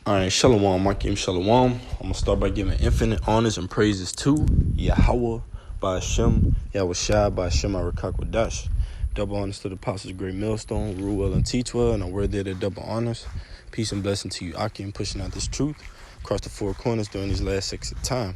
All right, Shalom, Markim Shalom. I'm going to start by giving infinite honors and praises to Yahweh by Hashem, Yahweh Shai by Hashem Arakakwadash. Double honors to the apostles, great millstone, rule well and teach well, and I'm worthy of their double honors. Peace and blessing to you, Akim, pushing out this truth across the four corners during these last 6 of time.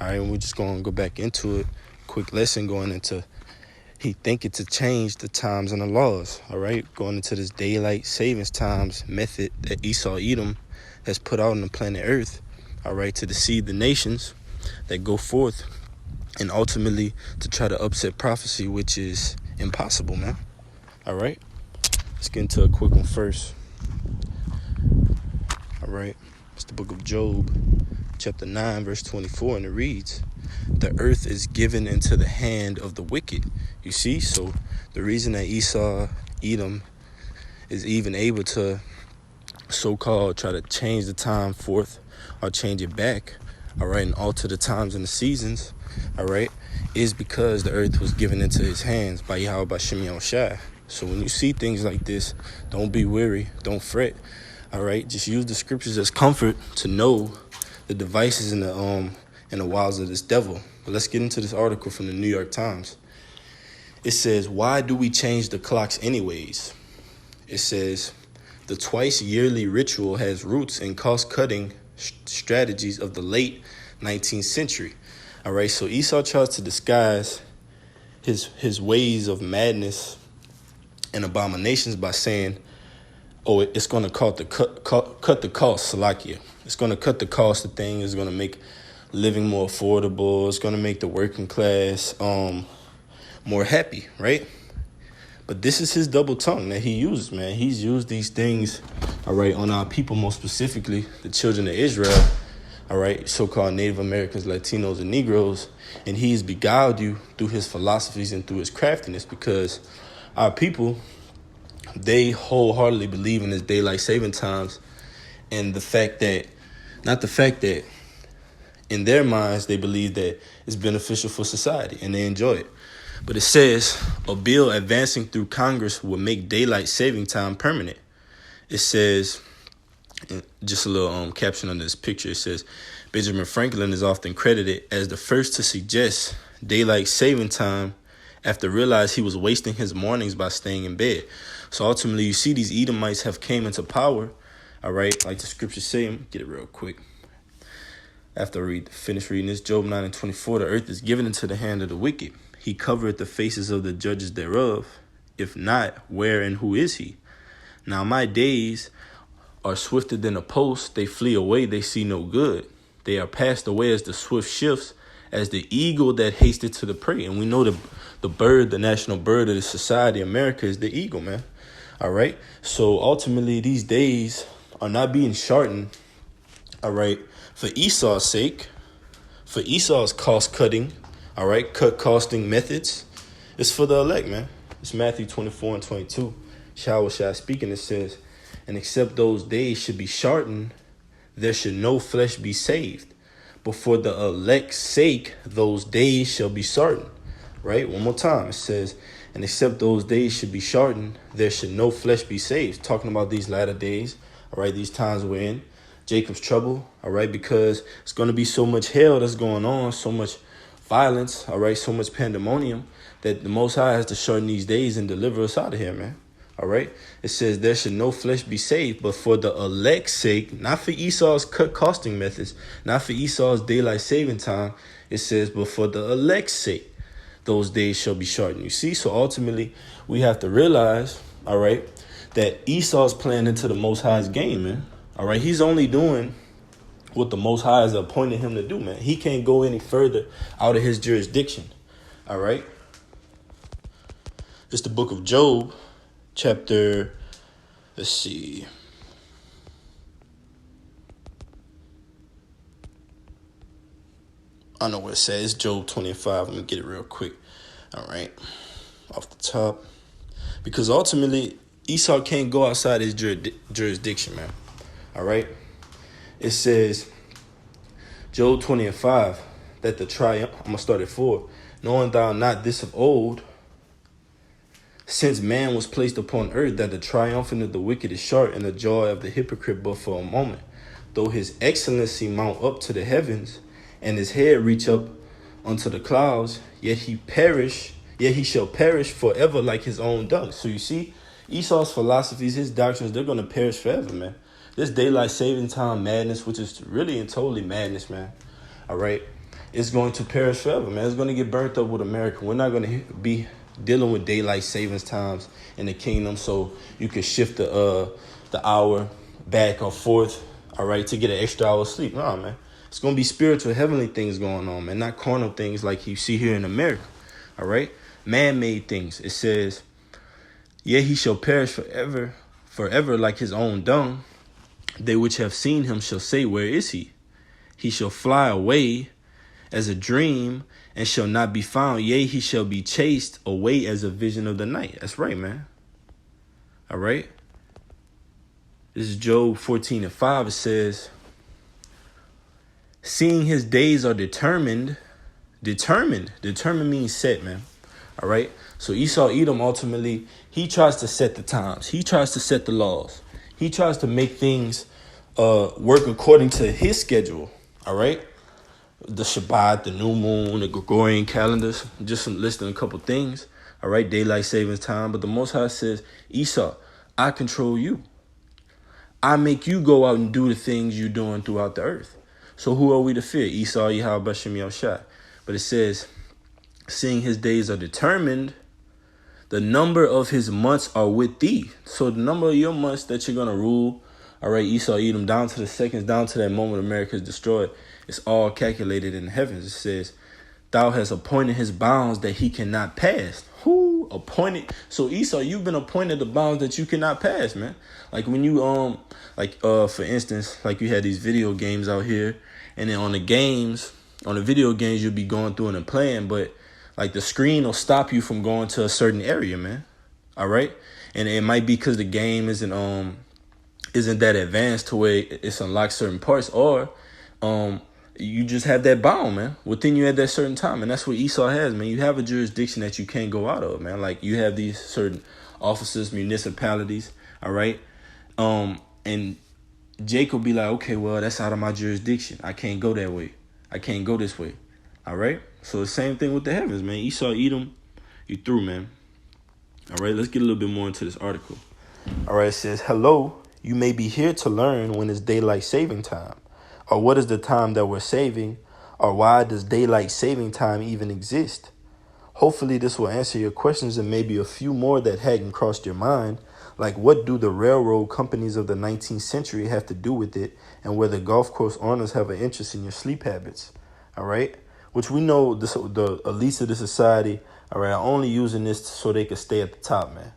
All right, and we're just going to go back into it. Quick lesson going into he thinking to change the times and the laws. All right, going into this daylight savings times method that Esau Edom has put out on the planet Earth, all right, to deceive the nations that go forth and ultimately to try to upset prophecy, which is impossible, man. All right, let's get into a quick one first. All right, it's the book of Job, chapter 9, verse 24, and it reads, "The earth is given into the hand of the wicked." You see, so the reason that Esau, Edom, is even able to so-called try to change the time forth or change it back, all right, and alter the times and the seasons, all right, is because the earth was given into his hands by Yahweh by Shem Shai. So when you see things like this, don't be weary, don't fret, all right, just use the scriptures as comfort to know the devices and the wiles of this devil. But let's get into this article from the New York Times. It says, "Why do we change the clocks anyways?" It says, "The twice yearly ritual has roots in cost-cutting strategies of the late 19th century. All right, so Esau tries to disguise his ways of madness and abominations by saying, "Oh, it's going to cut the cost, Salakia. It's going to cut the cost of things. It's going to make living more affordable. It's going to make the working class more happy," right? But this is his double tongue that he uses, man. He's used these things, all right, on our people, most specifically the children of Israel, all right, so-called Native Americans, Latinos, and Negroes, and he's beguiled you through his philosophies and through his craftiness, because our people, they wholeheartedly believe in this daylight saving times, and not the fact that in their minds they believe that it's beneficial for society and they enjoy it. But it says a bill advancing through Congress will make daylight saving time permanent. It says, just a little caption on this picture, it says, "Benjamin Franklin is often credited as the first to suggest daylight saving time after realizing he was wasting his mornings by staying in bed." So ultimately, you see these Edomites have came into power, all right, like the scriptures say. Get it real quick. After I finish reading this, Job 9 and 24, "The earth is given into the hand of the wicked. He covereth the faces of the judges thereof. If not, where and who is he? Now my days are swifter than a post. They flee away, they see no good. They are passed away as the swift shifts, as the eagle that hasted to the prey." And we know the bird, the national bird of the society, America, is the eagle, man. All right? So ultimately, these days are not being shortened, all right, for Esau's sake, for Esau's cost-cutting, all right, costing methods. It's for the elect, man. It's Matthew 24 and 22. Shai speaking, it says, "And except those days should be shortened, there should no flesh be saved. But for the elect's sake, those days shall be shortened." Right? One more time. It says, "And except those days should be shortened, there should no flesh be saved." Talking about these latter days, all right, these times we're in, Jacob's trouble, all right, because it's going to be so much hell that's going on, so much violence, all right, so much pandemonium, that the Most High has to shorten these days and deliver us out of here, man. All right, it says there should no flesh be saved, but for the elect's sake, not for Esau's costing methods, not for Esau's daylight saving time. It says, but for the elect's sake, those days shall be shortened. You see, so ultimately we have to realize, all right, that Esau's playing into the Most High's game, man. All right, he's only doing what the Most High has appointed him to do, man. He can't go any further out of his jurisdiction. All right. It's the book of Job, chapter, let's see. I know what it says. It's Job 25. Let me get it real quick. All right. Off the top. Because ultimately, Esau can't go outside his jurisdiction, man. All right. It says, Job 20 and 5, that the triumph, I'm going to start at 4. "Knowing thou not this of old, since man was placed upon earth, that the triumphing of the wicked is short, and the joy of the hypocrite but for a moment. though his excellency mount up to the heavens, and his head reach up unto the clouds, yet he shall perish forever like his own dung. So you see, Esau's philosophies, his doctrines, they're going to perish forever, man. This daylight saving time madness, which is really and totally madness, man. All right. It's going to perish forever, man. It's going to get burnt up with America. We're not going to be dealing with daylight savings times in the kingdom, so you can shift the hour back or forth, all right, to get an extra hour of sleep. No, man. It's going to be spiritual, heavenly things going on, man, not carnal things like you see here in America, all right? Man-made things. It says, yea, he shall perish forever like his own dung. They which have seen him shall say, where is he? He shall fly away as a dream and shall not be found. Yea, he shall be chased away as a vision of the night. That's right, man. All right. This is Job 14:5. It says, seeing his days are determined means set, man. All right. So Esau, Edom, ultimately, he tries to set the times. He tries to set the laws. He tries to make things work according to his schedule. All right. The Shabbat, the new moon, the Gregorian calendars, just listing a couple things. All right. Daylight savings time. But the Most High says, Esau, I control you. I make you go out and do the things you're doing throughout the earth. So who are we to fear? Esau, Yahweh, Bashem, Yahushua. But it says, seeing his days are determined, the number of his months are with thee. So the number of your months that you're going to rule, all right, Esau, Edom, down to the seconds, down to that moment America is destroyed, it's all calculated in the heavens. It says, thou hast appointed his bounds that he cannot pass. Who appointed? So Esau, you've been appointed the bounds that you cannot pass, man. Like when you, for instance, like you had these video games out here, and then on the video games, you'll be going through and playing, but like the screen will stop you from going to a certain area, man. All right. And it might be because the game isn't that advanced to where it's unlocked certain parts, or you just have that bound, man, within you at that certain time. And that's what Esau has, man. You have a jurisdiction that you can't go out of, man. Like you have these certain offices, municipalities. All right. And Jacob be like, okay, well, that's out of my jurisdiction. I can't go that way. I can't go this way. All right. So the same thing with the heavens, man. Esau, Edom, you through, man. All right. Let's get a little bit more into this article. All right. It says, hello, you may be here to learn when it's daylight saving time, or what is the time that we're saving, or why does daylight saving time even exist? Hopefully this will answer your questions and maybe a few more that hadn't crossed your mind. Like, what do the railroad companies of the 19th century have to do with it, and whether golf course owners have an interest in your sleep habits? All right. Which we know the elites of the society, all right, are only using this so they can stay at the top, man.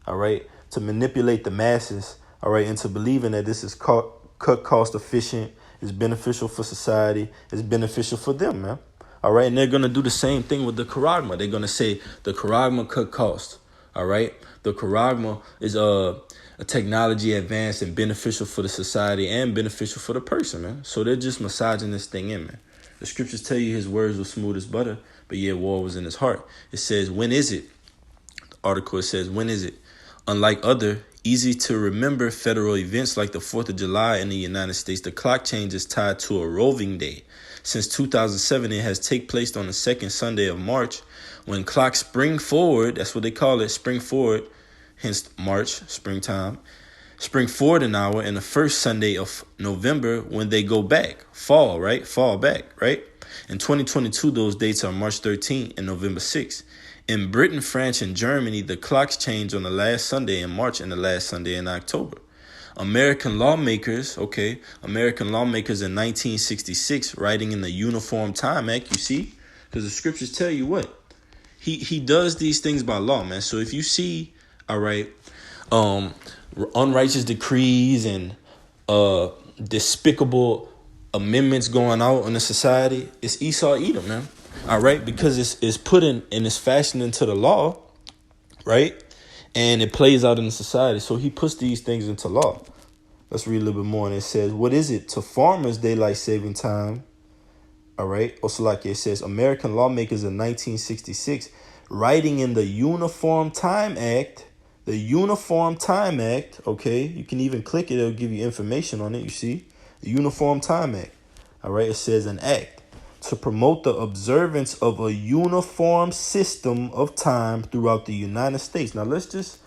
All right. To manipulate the masses, all right, into believing that this is cut cost efficient, is beneficial for society, is beneficial for them, man. All right. And they're going to do the same thing with the charagma. They're going to say the charagma cut cost. All right. The charagma is a technology advanced and beneficial for the society and beneficial for the person, man. So they're just massaging this thing in, man. The scriptures tell you his words were smooth as butter, but yet war was in his heart. It says, when is it? The article says, when is it? Unlike other easy to remember federal events like the 4th of July in the United States, the clock change is tied to a roving day. Since 2007, it has taken place on the second Sunday of March, when clocks spring forward. That's what they call it, spring forward, hence March, springtime. Spring forward an hour, and the first Sunday of November when they go back, fall back, right? In 2022, those dates are March 13th and November 6th. In Britain, France, and Germany, the clocks change on the last Sunday in March and the last Sunday in October. American lawmakers in 1966, writing in the Uniform Time Act, you see, because the scriptures tell you what? He does these things by law, man. So if you see, all right, unrighteous decrees and despicable amendments going out in the society, it's Esau, Edom, man. All right, because it's put in and it's fashioned into the law, right? And it plays out in the society. So he puts these things into law. Let's read a little bit more. And it says, what is it to farmers daylight saving time? All right. Also, like it says, American lawmakers in 1966, writing in the Uniform Time Act. The Uniform Time Act, okay, you can even click it. It'll give you information on it, you see. The Uniform Time Act. All right, it says an act to promote the observance of a uniform system of time throughout the United States. Now let's just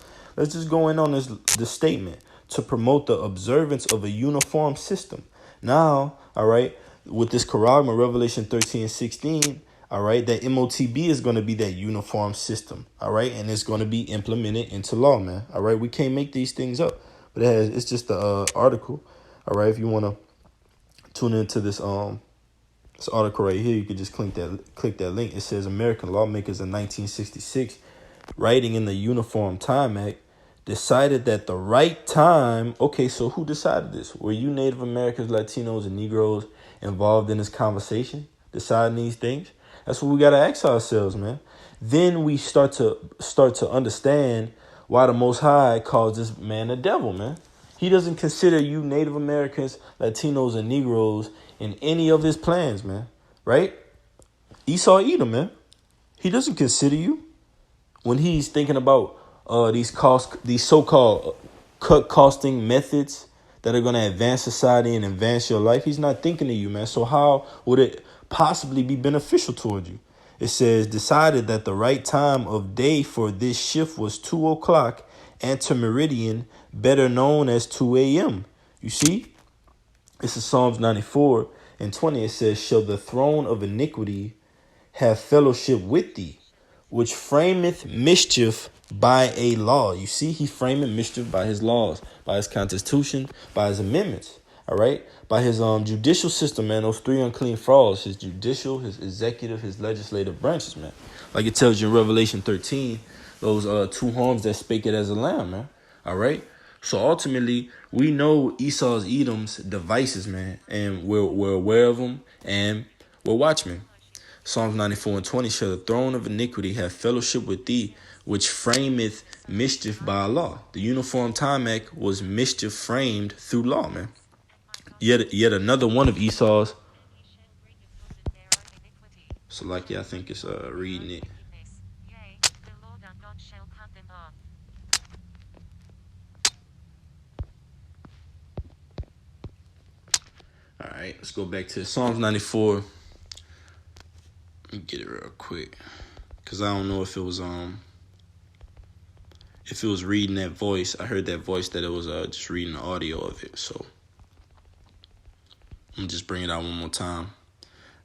go in on this statement, to promote the observance of a uniform system. Now, all right, with this Quran, Revelation 13:16, all right, that MOTB is going to be that uniform system, all right, and it's going to be implemented into law, man. All right, we can't make these things up, but it's just the article, all right. If you want to tune into this article right here, you can just click that link. It says American lawmakers in 1966, writing in the Uniform Time Act, decided that the right time. Okay, so who decided this? Were you Native Americans, Latinos, and Negroes involved in this conversation, deciding these things? That's what we gotta ask ourselves, man. Then we start to understand why the Most High calls this man a devil, man. He doesn't consider you Native Americans, Latinos, and Negroes in any of his plans, man. Right? Esau Edom, man. He doesn't consider you when he's thinking about these so-called cut costing methods that are going to advance society and advance your life. He's not thinking of you, man. So how would it possibly be beneficial toward you? It says, decided that the right time of day for this shift was 2 o'clock antemeridian, better known as 2 a.m. You see? This is Psalms 94:20. It says, shall the throne of iniquity have fellowship with thee, which frameth mischief by a law. You see, he framing mischief by his laws, by his constitution, by his amendments, all right? By his judicial system, man, those three unclean frauds, his judicial, his executive, his legislative branches, man. Like it tells you in Revelation 13, those two horns that spake it as a lamb, man, all right? So ultimately, we know Esau's, Edom's devices, man, and we're aware of them, and we're watchmen. Psalms 94:20, shall the throne of iniquity have fellowship with thee, which frameth mischief by law. The Uniform Time Act was mischief framed through law, man. Yet another one of Esau's. So like, yeah, I think it's reading it. All right, let's go back to Psalms 94. Let me get it real quick, cause I don't know if it was reading that voice. I heard that voice that it was just reading the audio of it. So I'm just bring it out one more time.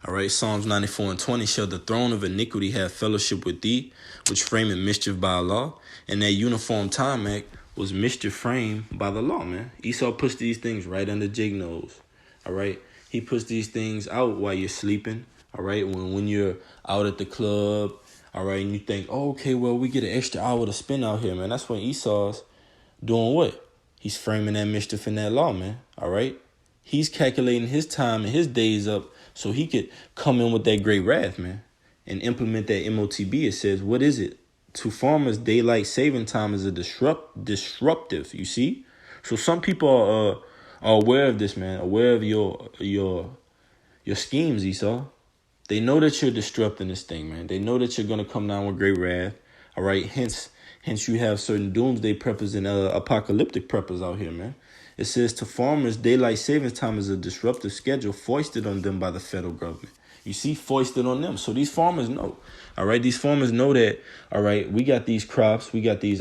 All right, Psalms 94:20, shall the throne of iniquity have fellowship with thee, which frameth mischief by law. And that Uniform Time Act was mischief framed by the law, man. Esau puts these things right under Jake nose. All right, he puts these things out while you're sleeping. All right, when you're out at the club, all right, and you think, oh, okay, well, we get an extra hour to spend out here, man. That's when Esau's doing what? He's framing that mischief in that law, man. All right, he's calculating his time and his days up so he could come in with that great wrath, man, and implement that MOTB. It says, what is it? To farmers, daylight saving time is a disruptive, you see? So some people are aware of this, man, aware of your schemes, Esau. They know that you're disrupting this thing, man. They know that you're going to come down with great wrath, all right? Hence you have certain doomsday preppers and apocalyptic preppers out here, man. It says, to farmers, daylight savings time is a disruptive schedule foisted on them by the federal government. You see, foisted on them. So these farmers know, all right? These farmers know that, all right, we got these crops, we got these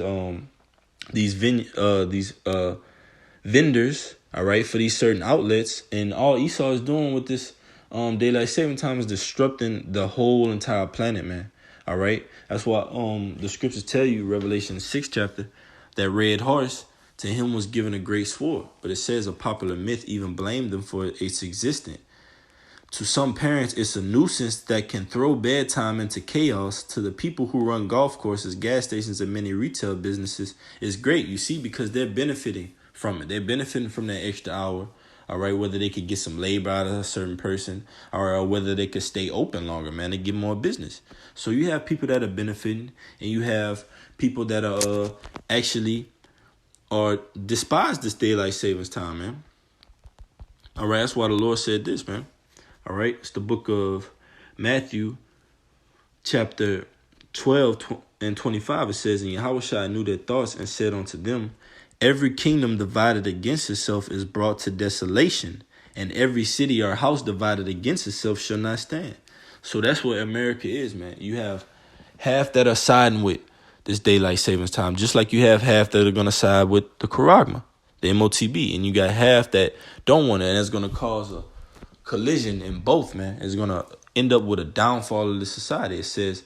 vendors, all right, for these certain outlets, and all Esau is doing with this daylight saving time is disrupting the whole entire planet, man. All right, that's why the scriptures tell you, Revelation 6 chapter, that red horse, to him was given a great sword. But it says a popular myth even blamed them for its existence. To some parents, it's a nuisance that can throw bedtime into chaos. To the people who run golf courses, gas stations, and many retail businesses, it's great, you see, because they're benefiting from it. They're benefiting from that extra hour, all right, whether they could get some labor out of a certain person, or whether they could stay open longer, man, and get more business. So you have people that are benefiting, and you have people that are actually or despise this daylight savings time, man. All right, that's why the Lord said this, man. All right, it's the book of Matthew, chapter 12:25. It says, and Yahushua knew their thoughts and said unto them, every kingdom divided against itself is brought to desolation, and every city or house divided against itself shall not stand. So that's what America is, man. You have half that are siding with this daylight savings time, just like you have half that are going to side with the Charagma, the MOTB, and you got half that don't want it, and it's going to cause a collision in both, man. It's going to end up with a downfall of the society. It says,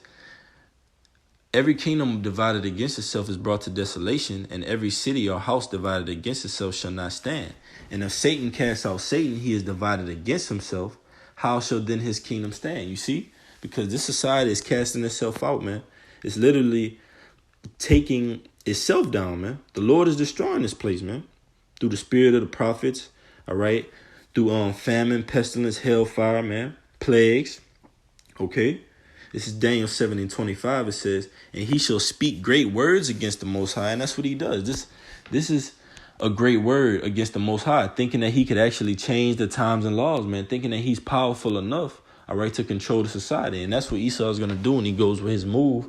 every kingdom divided against itself is brought to desolation, and every city or house divided against itself shall not stand. And if Satan casts out Satan, he is divided against himself. How shall then his kingdom stand? You see? Because this society is casting itself out, man. It's literally taking itself down, man. The Lord is destroying this place, man. Through the spirit of the prophets, all right? Through famine, pestilence, hellfire, man. Plagues, okay? This is Daniel 7:25. It says, and he shall speak great words against the Most High. And that's what he does. This is a great word against the Most High, thinking that he could actually change the times and laws, man, thinking that he's powerful enough, all right, to control the society. And that's what Esau is going to do when he goes with his move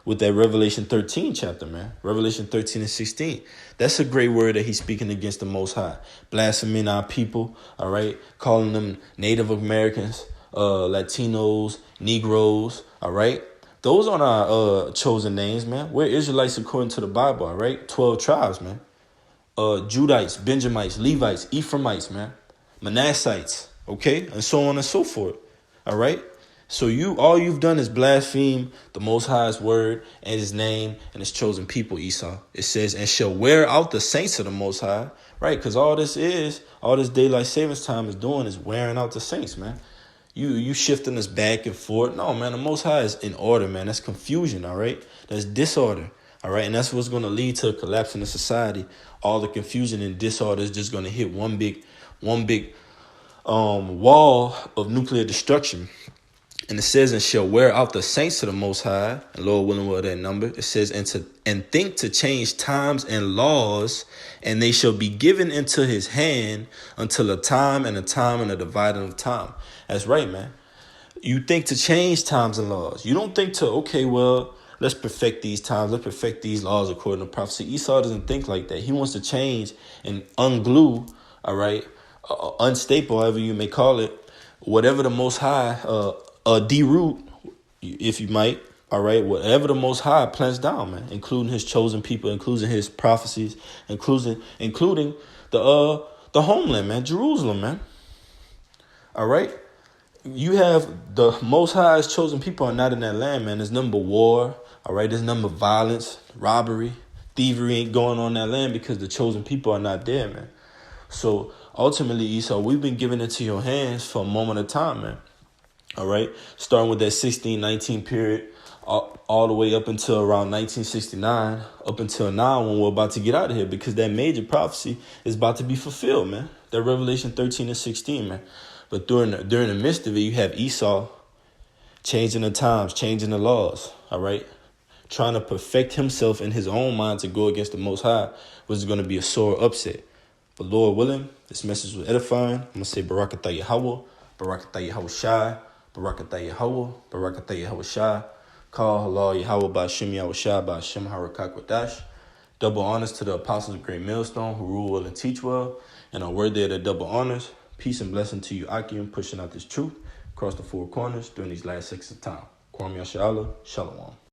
with that Revelation 13 chapter, man. Revelation 13 and 16. That's a great word that he's speaking against the Most High. Blaspheming our people, all right, calling them Native Americans, Latinos, Negroes, all right. Those aren't our chosen names, man. We're Israelites according to the Bible, all right? 12 tribes, man. Judites, Benjamites, Levites, Ephraimites, man, Manassites, okay, and so on and so forth, all right? So all you've done is blaspheme the Most High's word and his name and his chosen people, Esau. It says, and shall wear out the saints of the Most High, right? Because all this daylight savings time is doing is wearing out the saints, man. You shifting us back and forth. No, man, the Most High is in order, man. That's confusion, all right? That's disorder. All right, and that's what's going to lead to a collapse in the society. All the confusion and disorder is just going to hit one big wall of nuclear destruction. And it says, and shall wear out the saints of the Most High, and Lord willing will that number. It says, and think to change times and laws, and they shall be given into his hand until a time and a dividing of time. That's right, man. You think to change times and laws. You don't think to, okay, well, let's perfect these times. Let's perfect these laws according to prophecy. Esau doesn't think like that. He wants to change and unglue, all right, unstaple, however you may call it, whatever the Most High, deroot, if you might, all right, whatever the Most High plants down, man, including his chosen people, including his prophecies, including the homeland, man, Jerusalem, man. All right. You have the Most High's chosen people are not in that land, man. There's nothing but war. All right. There's nothing but violence, robbery, thievery ain't going on that land because the chosen people are not there, man. So ultimately, Esau, we've been giving it to your hands for a moment of time, man. All right. Starting with that 1619 period all the way up until around 1969, up until now when we're about to get out of here, because that major prophecy is about to be fulfilled, man. That Revelation 13 and 16, man. But during the midst of it, you have Esau changing the times, changing the laws, all right? Trying to perfect himself in his own mind to go against the Most High, which is going to be a sore upset. But Lord willing, this message was edifying. I'm going to say Barakatah Yahweh, Barakatah Yahweh Shai, Barakatah Yahweh, Barakatah Yahweh Shai. Call Allah Yahweh Ba'ashem Yahweh Shai Ba'ashem Harakak Wadash. Double honors to the apostles of Great Millstone who rule well and teach well. And on word there, the double honors. Peace and blessing to you, Akim, pushing out this truth across the four corners during these last 6 of time. Kwame Yashala, Shalom.